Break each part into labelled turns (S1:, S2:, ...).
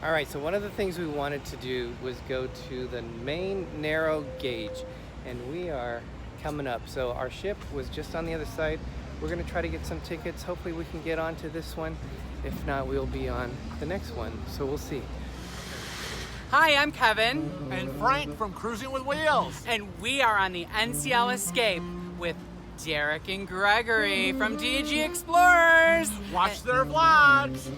S1: All right, so one of the things we wanted to do was go to the Maine narrow gauge, and we are coming up. So our ship was just on the other side. We're gonna try to get some tickets. Hopefully we can get onto this one. If not, we'll be on the next one, so we'll see.
S2: Hi, I'm Kevin.
S3: And Frank from Cruising with Wheels.
S2: And we are on the NCL Escape with Derek and Gregory from D&G Explorers.
S3: Watch their vlogs.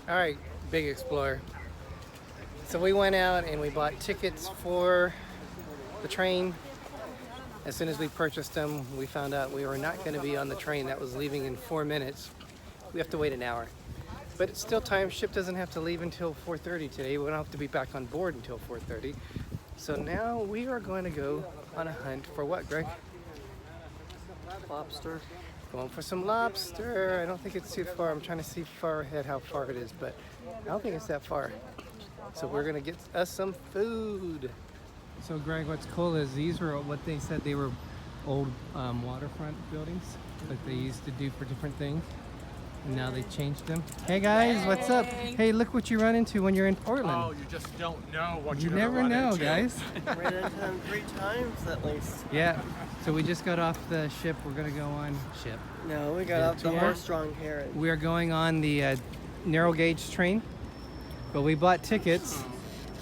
S1: All right, big explorer. So we went out and we bought tickets for the train. As soon as we purchased them, we found out we were not going to be on the train that was leaving in 4 minutes. We have to wait an hour. But it's still time. Ship doesn't have to leave until 4:30 today. We don't have to be back on board until 4:30. So now we are going to go on a hunt for what, Greg?
S4: Lobster.
S1: Going for some lobster. I don't think it's too far. I'm trying to see far ahead how far it is, but I don't think it's that far. So we're gonna get us some food. So Greg, what's cool is these were what they said they were old waterfront buildings that they used to do for different things. And now they changed them. Hey guys, what's up? Hey, look what you run into when you're in Portland.
S3: Oh, you just don't know what
S1: You
S3: you're
S1: never
S3: gonna run
S1: know,
S3: into.
S1: guys.
S4: Ran into them 3 times at least.
S1: Yeah. So we just got off the ship. We're gonna go on ship.
S4: No, we got off the
S1: tour?
S4: horse-drawn carriage.
S1: We are going on the narrow gauge train, but we bought tickets,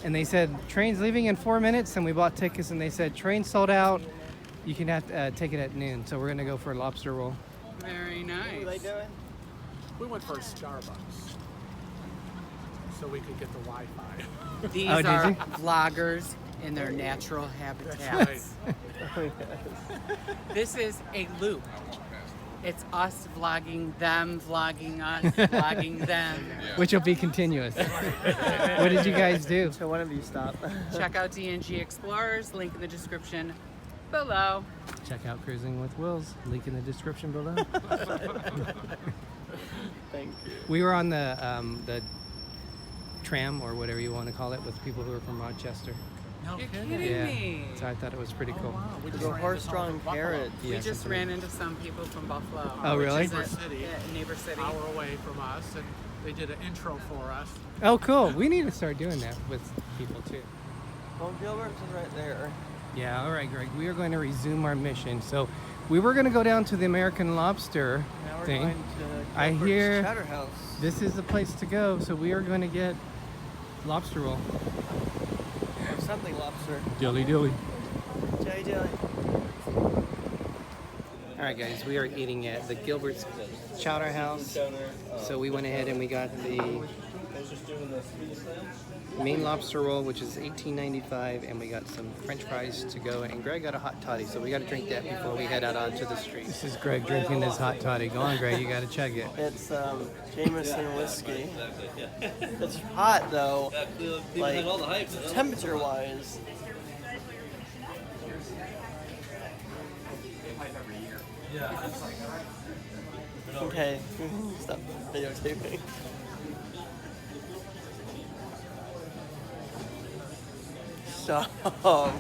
S1: and they said train's leaving in 4 minutes, and we bought tickets, and they said train sold out. You can have to take it at noon. So we're gonna go for a lobster roll.
S2: Very
S4: What are they
S2: nice.
S4: doing?
S3: We went for a Starbucks so we could get the Wi-Fi.
S2: These
S1: Oh,
S2: are
S1: Dizney?
S2: vloggers in their natural habitats. This is a loop. It's us vlogging them, vlogging us, vlogging them.
S1: Which will be continuous. What did you guys do?
S4: So one of you stop.
S2: Check out D&G Explorers, link in the description below.
S1: Check out Cruising with Wills. Link in the description below.
S4: Thank you.
S1: We were on the tram or whatever you want to call it with people who are from Rochester.
S3: No
S2: You're
S3: kidding.
S2: kidding
S1: Yeah.
S2: me.
S1: So I thought it was pretty
S3: Oh,
S1: cool.
S3: wow. We just
S4: The
S3: ran into
S4: horse-drawn
S3: someone from
S4: carriage.
S2: We
S1: Yeah,
S2: just
S1: something.
S2: ran into some people from Buffalo.
S1: Oh,
S2: which
S1: really?
S2: is
S3: Neighbor
S2: a-
S3: city.
S2: Yeah, neighbor city.
S3: An hour away from us, and they did an intro for us.
S1: Oh, cool. We need to start doing that with people too.
S4: Well, Gilbert's is right there.
S1: Yeah, all right, Greg. We are going to resume our mission. So we were going to go down to the American Lobster
S4: Now we're
S1: thing.
S4: going to
S1: I
S4: Gilbert's
S1: hear
S4: Chowder House.
S1: this is the place to go. So we are going to get lobster roll.
S4: Or something lobster.
S1: Dilly dilly.
S4: Jelly jelly.
S1: All right, guys. We are eating at the Gilbert's Chowder House. So we went ahead and we got the Maine lobster roll, which is $18.95, and we got some French fries to go. And Greg got a hot toddy, so we got to drink that before we head out onto the street. This is Greg drinking his hot toddy. Go on, Greg. You got to chug it.
S4: It's Jameson whiskey. It's hot though. Like temperature-wise. Okay, stop videotaping. Stop.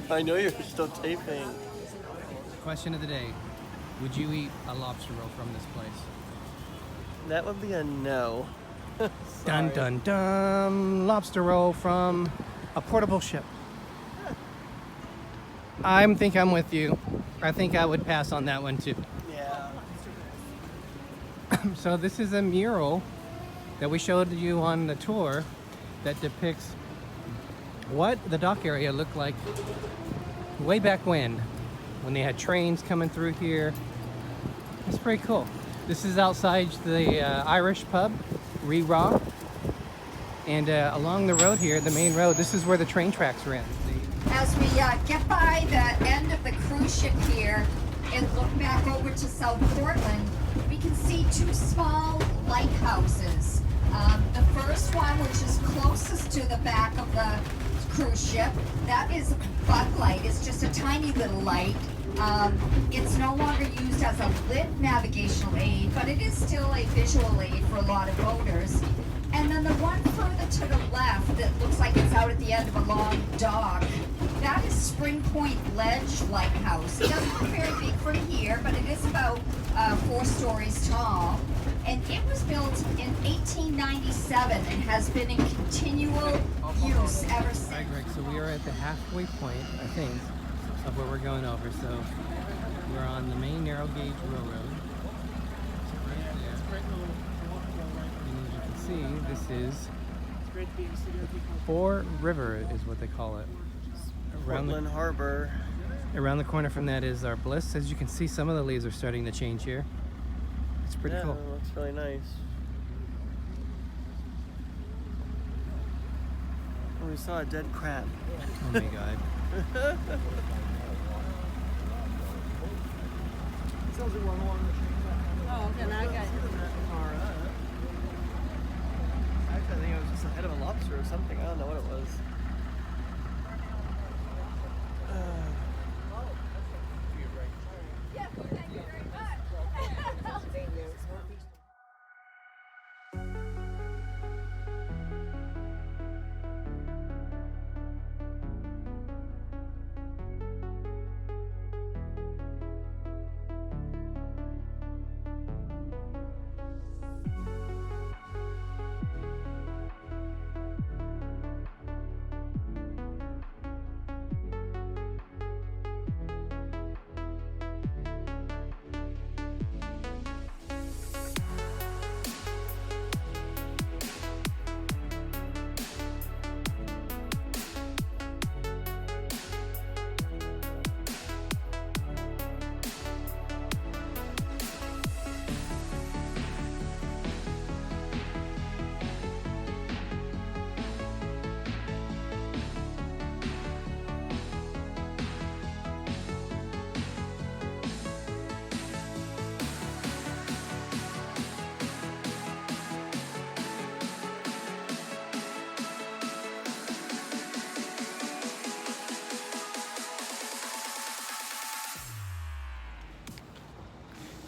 S4: I know you're still taping.
S1: Question of the day. Would you eat a lobster roll from this place?
S4: That would be a no.
S1: Dun
S4: Sorry.
S1: dun dun! Lobster roll from a portable ship. I think I'm with you. I think I would pass on that one too.
S4: Yeah.
S1: So this is a mural that we showed you on the tour that depicts what the dock area looked like way back when they had trains coming through here. It's pretty cool. This is outside the Irish pub, Raw. And along the road here, the main road, this is where the train tracks ran.
S5: As we get by the end of the cruise ship here and look back over to South Portland, we can see 2 small lighthouses. The first one, which is closest to the back of the cruise ship, that is Bug Light. It's just a tiny little light. It's no longer used as a lit navigational aid, but it it is still a visual aid for a lot of boaters. And then the one further to the left that looks like it's out at the end of a long dock, that is Spring Point Ledge Lighthouse. It doesn't look very big from here, but it is about 4 stories tall. And it was built in 1897 and has been in continual use ever since.
S1: All right, Greg, so we are at the halfway point, I think, of where we're going over. So we're on the Maine narrow gauge railroad. See, this is Four River is what they call it.
S4: Portland Harbor.
S1: Around the corner from that is our Bliss. As you can see, some of the leaves are starting to change here. It's pretty cool.
S4: Yeah, it looks really nice. Oh, we saw a dead crab.
S1: Oh my god.
S6: Oh, then I got it.
S4: Actually, I think it was just the head of a lobster or something. I don't know what it was.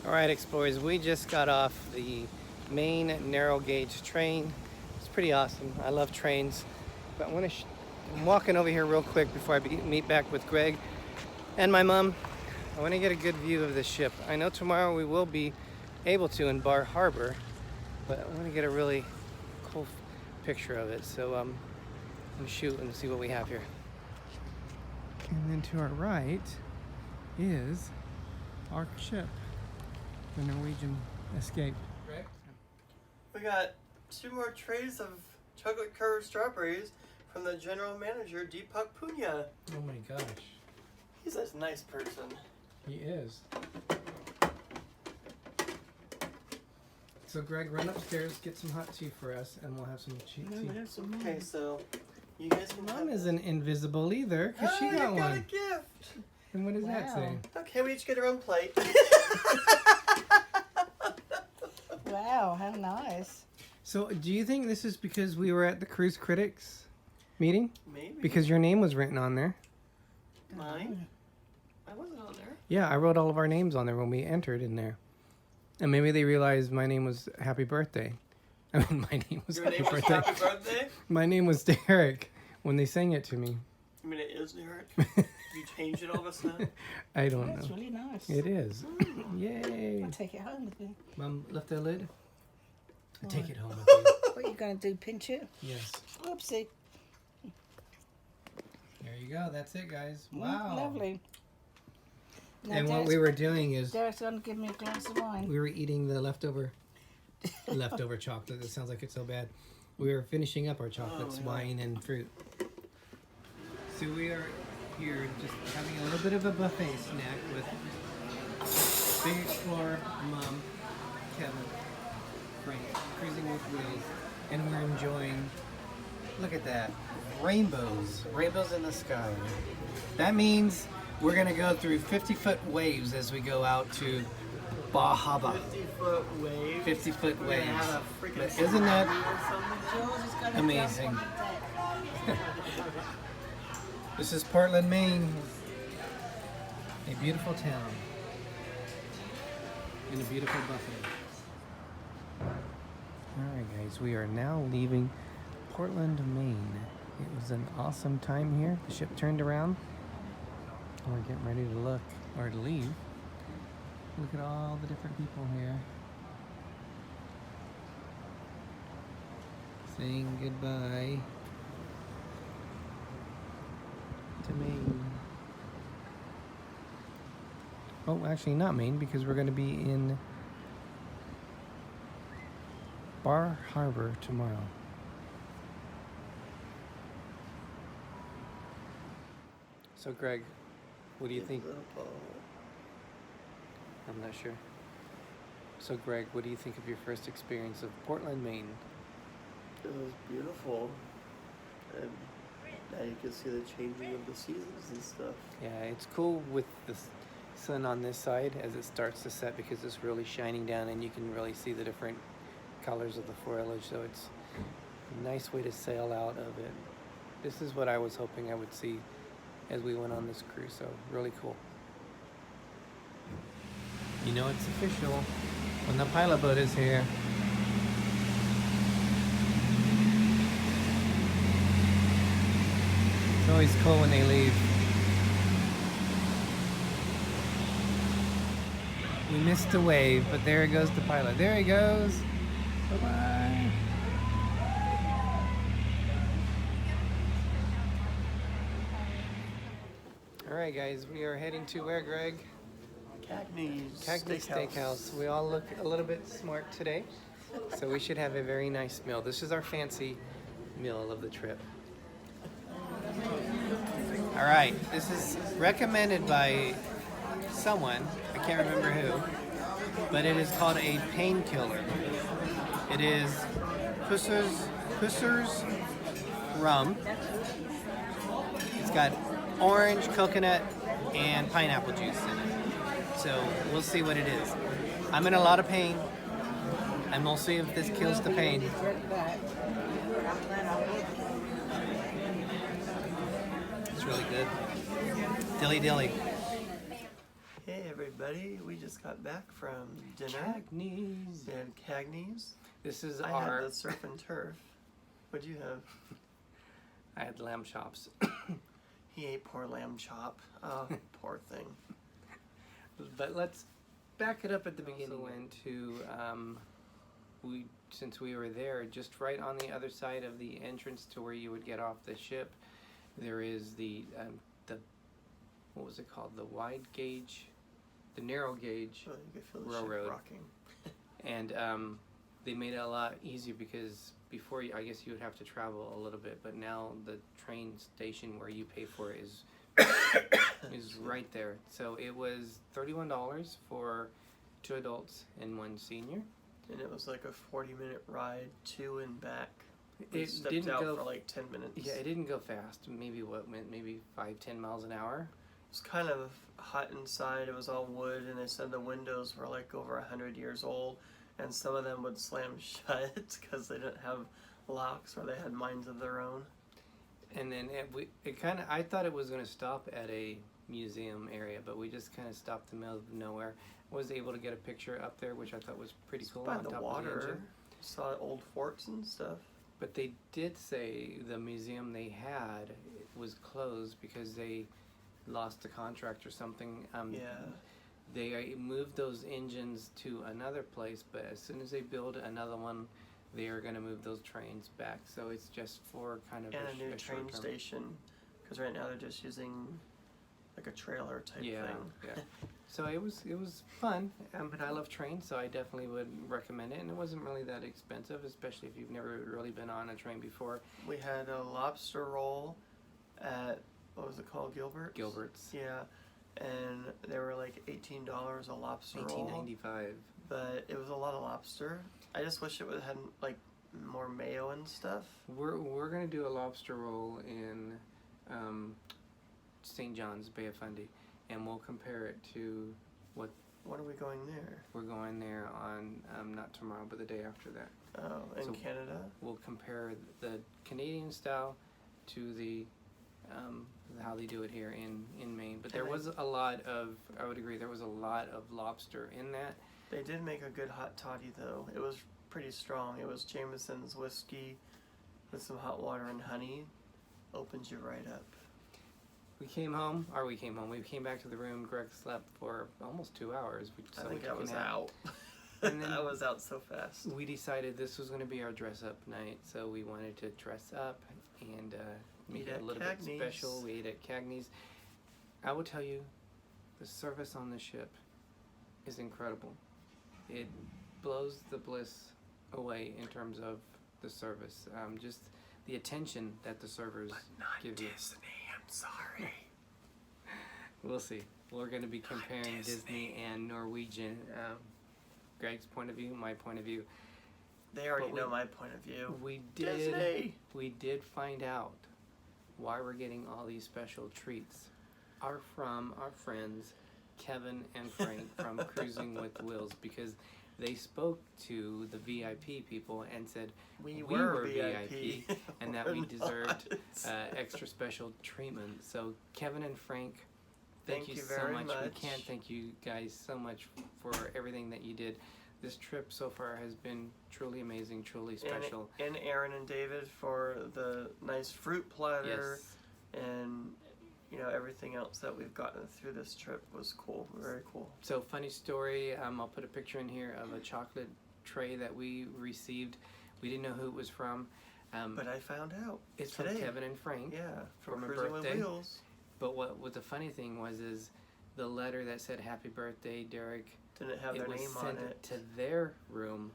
S1: All right, explorers, we just got off the Maine narrow gauge train. It's pretty awesome. I love trains. But I'm walking over here real quick before I meet back with Greg and my mom. I want to get a good view of the ship. I know tomorrow we will be able to in Bar Harbor, but I want to get a really cool picture of it. So I'm gonna shoot and see what we have here. And then to our right is our ship, the Norwegian Escape.
S4: We got 2 more trays of chocolate covered strawberries from the general manager, Deepak Punya.
S1: Oh my gosh.
S4: He's a nice person.
S1: He is. So Greg, run upstairs, get some hot tea for us, and we'll have some tea.
S4: Okay, so you guys can
S1: Mom
S4: have
S1: isn't invisible either, because she
S4: you
S1: got
S4: got a
S1: one.
S4: gift.
S1: And what does that say?
S4: Okay, we each get our own plate.
S6: Wow, how nice.
S1: So do you think this is because we were at the Cruise Critics meeting?
S4: Maybe.
S1: Because your name was written on there.
S4: Mine? I wasn't on there.
S1: Yeah, I wrote all of our names on there when we entered in there. And maybe they realized my name was Happy Birthday. I mean, my name was
S4: Your
S1: Happy
S4: name was
S1: Birthday.
S4: Happy Birthday?
S1: My name was Derek when they sang it to me.
S4: I mean, it is Derek. You changed it all of a sudden?
S1: I don't
S6: That's
S1: know.
S6: really nice.
S1: It is. Yay.
S6: I'll take it home with me.
S1: Mom left the lid. I take it home with you.
S6: What are you going to do, pinch it?
S1: Yes.
S6: Oopsie.
S1: There you go. That's it, guys. Wow.
S6: Lovely. Now
S1: And what
S6: Derek's-
S1: we were doing is
S6: Derek's going to give me a glass of wine.
S1: we were eating the leftover chocolate. It sounds like it's so bad. We were finishing up our chocolates, wine, and fruit. So we are here just having a little bit of a buffet snack with Big Explorer, Mom, Kevin, Frank, cruising with wheels, and we're enjoying, look at that, rainbows in the sky. That means we're gonna go through 50-foot waves as we go out to Bahaba.
S4: 50-foot waves.
S1: 50-foot
S4: We're
S1: waves.
S4: gonna have a freaking
S1: But isn't that
S6: George is going to
S1: amazing?
S6: jump on the deck.
S1: This is Portland, Maine. A beautiful town. And a beautiful buffet. guys, we are now leaving Portland, Maine. It was an awesome time here. The ship turned around. And we're getting ready to look, or to leave. Look at all the different people here. Saying goodbye to Maine. Oh, actually not Maine, because we're going to be in Bar Harbor tomorrow. So Greg, what do you think? I'm not sure. So Greg, what do you think of your first experience of Portland, Maine?
S4: It was beautiful, and now you can see the changing of the seasons and stuff.
S1: Yeah, it's cool with the sun on this side as it starts to set, because it's really shining down and you can really see the different colors of the foliage, so it's a nice way to sail out of it. This is what I was hoping I would see as we went on this cruise, so really cool. You know it's official when the pilot boat is here. It's always cool when they leave. We missed a wave, but there goes the pilot. There he goes. Bye-bye. All right, guys, we are heading to where, Greg?
S4: Cagneys
S1: Steakhouse. We all look a little bit smart today, so we should have a very nice meal. This is our fancy meal of the trip. All right, this is recommended by someone, I can't remember who, but it is called a painkiller. It is Pusser's rum. It's got orange, coconut, and pineapple juice in it. So we'll see what it is. I'm in a lot of pain, and we'll see if this kills the pain. It's really good. Dilly dilly.
S4: Hey everybody, we just got back from dinner.
S1: Cagneys.
S4: And Cagneys.
S1: This is
S4: I
S1: our...
S4: had the surf and turf. What'd you have?
S1: I had lamb chops.
S4: He ate poor lamb chop. Oh, poor thing.
S1: But let's back it up at the beginning. Also went to, since we were there, just right on the other side of the entrance to where you would get off the ship, there is the what was it called? The wide gauge, the narrow gauge
S4: Oh, you could feel the
S1: railroad.
S4: ship rocking.
S1: And they made it a lot easier, because before, I guess you would have to travel a little bit, but now the train station where you pay for it is right there. So it was $31 for 2 adults and 1 senior.
S4: And it was like a 40-minute ride to and back. We
S1: It
S4: stepped
S1: didn't
S4: out
S1: go
S4: for like 10 minutes.
S1: Yeah, it didn't go fast. Maybe 5-10 miles an hour.
S4: It was kind of hot inside. It was all wood, and they said the windows were like over 100 years old, and some of them would slam shut because they didn't have locks, or they had minds of their own.
S1: And then I thought it was going to stop at a museum area, but we just kind of stopped in the middle of nowhere. Was able to get a picture up there, which I thought was pretty cool.
S4: By
S1: on
S4: the
S1: top
S4: water,
S1: of the engine.
S4: saw old forts and stuff.
S1: But they did say the museum they had was closed because they lost the contract or something.
S4: Yeah.
S1: They moved those engines to another place, but as soon as they build another one, they are going to move those trains back. So it's just for kind of
S4: And a new train
S1: short term.
S4: station, because right now they're just using like a trailer type thing.
S1: Yeah. So it was fun, but I love trains, so I definitely would recommend it. And it wasn't really that expensive, especially if you've never really been on a train before.
S4: We had a lobster roll at, what was it called, Gilbert's?
S1: Gilbert's.
S4: Yeah, and they were like $18 a lobster roll.
S1: $18.95.
S4: But it was a lot of lobster. I just wish it would have had like more mayo and stuff.
S1: We're gonna do a lobster roll in St. John's, Bay of Fundy, and we'll compare it to what
S4: When are we going there?
S1: we're going there on, not tomorrow, but the day after that.
S4: Oh, in
S1: So-
S4: Canada?
S1: We'll compare the Canadian style to the how they do it here in Maine. But there was a lot of, I would agree, there was a lot of lobster in that.
S4: They did make a good hot toddy though. It was pretty strong. It was Jameson's whiskey with some hot water and honey. Opens you right up.
S1: We came back to the room. Greg slept for almost 2 hours.
S4: I think I
S1: took a
S4: was
S1: nap.
S4: out.
S1: And then
S4: I was out so fast.
S1: we decided this was going to be our dress up night, so we wanted to dress up and make
S4: Eat
S1: it a
S4: at
S1: little
S4: Cagneys.
S1: bit special. We ate at Cagneys. I will tell you, the service on the ship is incredible. It blows the bliss away in terms of the service. Just the attention that the servers give you.
S4: Dizney, I'm sorry.
S1: We'll see. We're going to be comparing Dizney and Norwegian. Greg's point of view, my point of view.
S4: They already
S1: But
S4: know my point of view.
S1: We
S4: Dizney.
S1: did find out why we're getting all these special treats. From our friends Kevin and Frank from Cruising with Wills, because they spoke to the VIP people and said
S4: We were
S1: VIP and that we
S4: We're
S1: deserved
S4: not.
S1: extra special treatment. So Kevin and Frank, thank you so
S4: very
S1: much. We
S4: much.
S1: can't thank you guys so much for everything that you did. This trip so far has been truly amazing, truly special.
S4: And Aaron and David for the nice fruit platter.
S1: Yes.
S4: And everything else that we've gotten through this trip was cool. Very cool.
S1: So funny story, I'll put a picture in here of a chocolate tray that we received. We didn't know who it was from.
S4: But I found out.
S1: It's
S4: today.
S1: from Kevin and Frank.
S4: Yeah,
S1: for
S4: from
S1: my
S4: Cruising with
S1: birthday.
S4: Wheels.
S1: But what the funny thing is the letter that said happy birthday, Derek,
S4: Didn't have
S1: it
S4: their
S1: was
S4: name on
S1: sent
S4: it.
S1: to their room,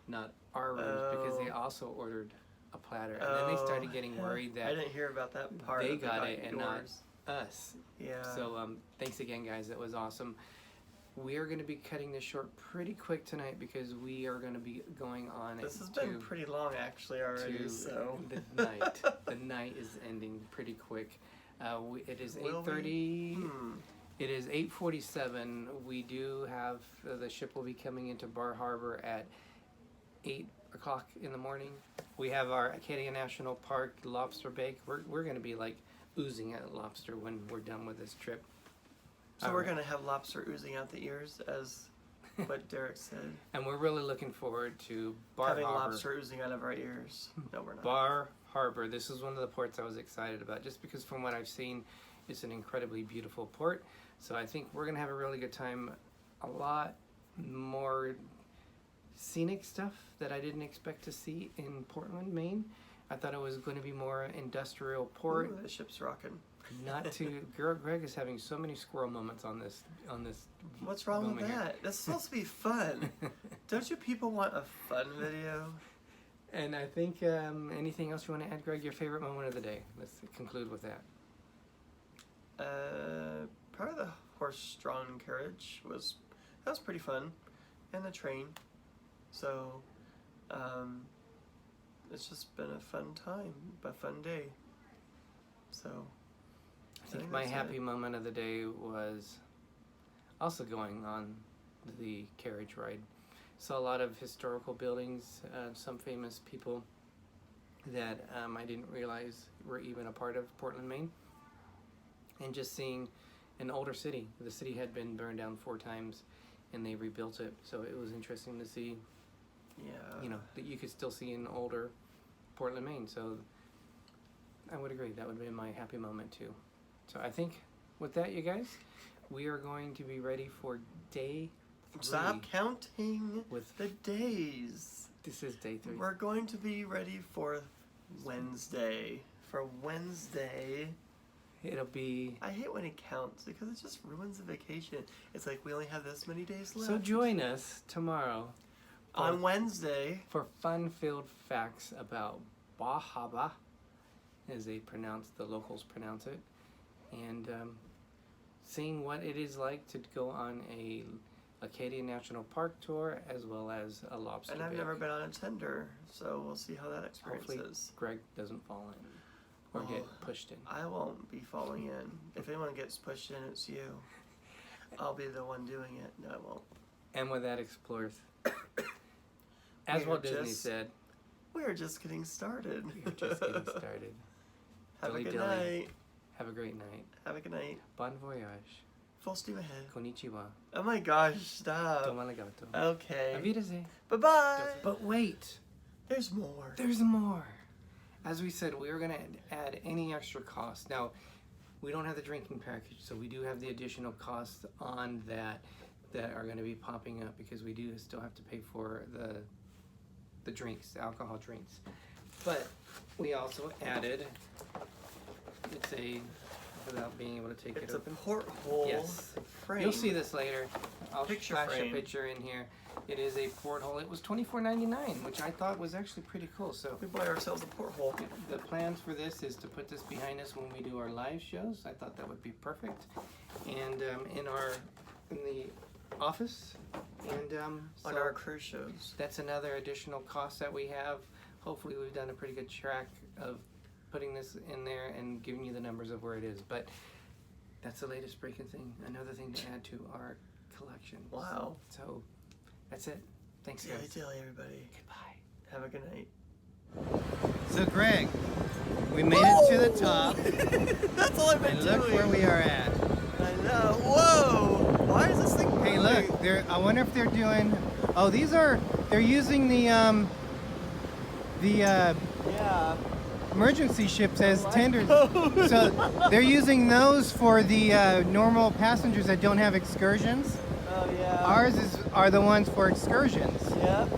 S1: not our rooms, because they
S4: Oh.
S1: also ordered a platter. And then they started getting worried
S4: I
S1: that
S4: didn't hear about that part.
S1: they
S4: of
S1: got it and not
S4: yours.
S1: us.
S4: Yeah.
S1: So thanks again, guys. That was awesome. We are going to be cutting this short pretty quick tonight because we are going to be going on
S4: This has
S1: to,
S4: been pretty long actually already.
S1: to
S4: So
S1: the night. The night is ending pretty quick. It is
S4: Will we?
S1: 8:30.
S4: Hmm.
S1: It is 8:47. We do have the ship will be coming into Bar Harbor at 8 o'clock in the morning. We have our Acadia National Park lobster bake. We're going to be like oozing at lobster when we're done with this trip.
S4: So we're gonna have lobster oozing out the ears, as what Derek said.
S1: And we're really looking forward to Bar
S4: Having
S1: Harbor.
S4: lobster oozing out of our ears. No, we're not.
S1: Bar Harbor. This is one of the ports I was excited about, just because from what I've seen, it's an incredibly beautiful port. So I think we're gonna have a really good time. A lot more scenic stuff that I didn't expect to see in Portland, Maine. I thought it was going to be more industrial port.
S4: Ooh, the ship's rocking.
S1: Not to. Greg is having so many squirrel moments on this.
S4: What's wrong with
S1: moment here.
S4: that? That's supposed to be fun. Don't you people want a fun video?
S1: And I think anything else you want to add, Greg? Your favorite moment of the day? Let's conclude with that.
S4: Probably the horse-drawn carriage was pretty fun, and the train. So, it's just been a fun time, a fun day. So,
S1: I think my
S4: that's
S1: happy
S4: it.
S1: moment of the day was also going on the carriage ride. Saw a lot of historical buildings, some famous people that I didn't realize were even a part of Portland, Maine. And just seeing an older city. The city had been burned down 4 times and they rebuilt it. So it was interesting to see,
S4: Yeah.
S1: that you could still see an older Portland, Maine. So I would agree. That would be my happy moment too. So I think with that, you guys, we are going to be ready for day 3.
S4: Stop counting
S1: With
S4: the days.
S1: This is day 3.
S4: We're going to be ready for Wednesday. For Wednesday.
S1: It'll be.
S4: I hate when it counts because it just ruins the vacation. It's like we only have this many days left.
S1: So join us tomorrow
S4: on Wednesday
S1: for fun-filled facts about Bahaba, as the locals pronounce it, and seeing what it is like to go on a Acadia National Park tour as well as a lobster
S4: And I've
S1: bake.
S4: never been on a tender, so we'll see how that experience
S1: Hopefully
S4: is.
S1: Greg doesn't fall in or get pushed in.
S4: I won't be falling in. If anyone gets pushed in, it's you. I'll be the one doing it. No, I won't.
S1: And with that, Explorers, as
S4: We are
S1: Walt Disney
S4: just-
S1: said,
S4: We're just getting started.
S1: we're just getting started.
S4: Have a
S1: Dilly
S4: good
S1: dilly.
S4: night.
S1: Have a great night.
S4: Have a good night.
S1: Bon voyage.
S4: Full steam ahead.
S1: Konnichiwa.
S4: Oh my gosh, stop.
S1: Domo arigato.
S4: Okay.
S1: Wiedersehen.
S4: Bye-bye.
S1: But wait,
S4: There's more.
S1: there's more. As we said, we were going to add any extra cost. Now, we don't have the drinking package, so we do have the additional costs on that are going to be popping up because we do still have to pay for the drinks, the alcohol drinks. But we also added, without being able to take
S4: It's
S1: it
S4: a
S1: open.
S4: porthole
S1: Yes.
S4: frame.
S1: You'll see this later. I'll
S4: Picture
S1: flash
S4: frame.
S1: a picture in here. It is a porthole. It was $24.99, which I thought was actually pretty cool. So
S4: We buy ourselves a porthole.
S1: the plans for this is to put this behind us when we do our live shows. I thought that would be perfect. And in the office. And
S4: On
S1: so
S4: our cruise shows.
S1: that's another additional cost that we have. Hopefully we've done a pretty good track of putting this in there and giving you the numbers of where it is. But that's the latest breaking thing. Another thing to add to our collection.
S4: Wow.
S1: So that's it. Thanks,
S4: Dilly
S1: guys.
S4: dilly, everybody.
S1: Goodbye.
S4: Have a good night.
S1: So, Greg, we made it to the top.
S4: That's all I've been
S1: And
S4: doing.
S1: look where we are at.
S4: I know. Whoa! Why is this thing
S1: Hey,
S4: moving?
S1: look. I wonder if they're doing. Oh, they're using the
S4: Yeah.
S1: emergency ships as tenders.
S4: Lifeboats.
S1: So they're using those for the normal passengers that don't have excursions.
S4: Oh yeah.
S1: Ours are the ones for excursions.
S4: Yep.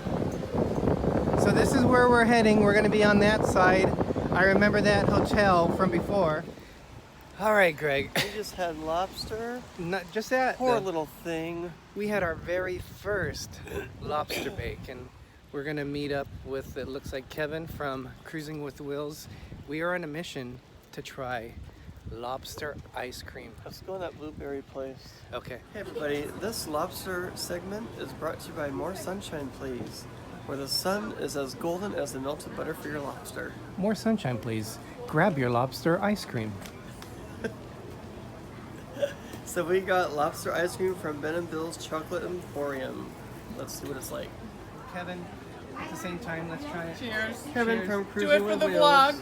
S1: So this is where we're heading. We're going to be on that side. I remember that hotel from before. All right, Greg.
S4: We just had lobster.
S1: Not just that.
S4: Poor little thing.
S1: We had our very first lobster bake, and we're going to meet up with, it looks like, Kevin from Cruising with Wills. We are on a mission to try lobster ice cream.
S4: Let's go in that blueberry place.
S1: Okay.
S4: Hey everybody, this lobster segment is brought to you by More Sunshine Please, where the sun is as golden as the melted butter for your lobster.
S1: More sunshine, please. Grab your lobster ice cream.
S4: So we got lobster ice cream from Ben and Bill's Chocolate Emporium. Let's see what it's like.
S1: Kevin, at the same time, let's try it.
S2: Cheers.
S4: Kevin
S1: Cheers.
S4: from
S2: Do
S4: Cruising
S2: it for
S4: with
S2: the
S4: Wheels.
S2: vlog.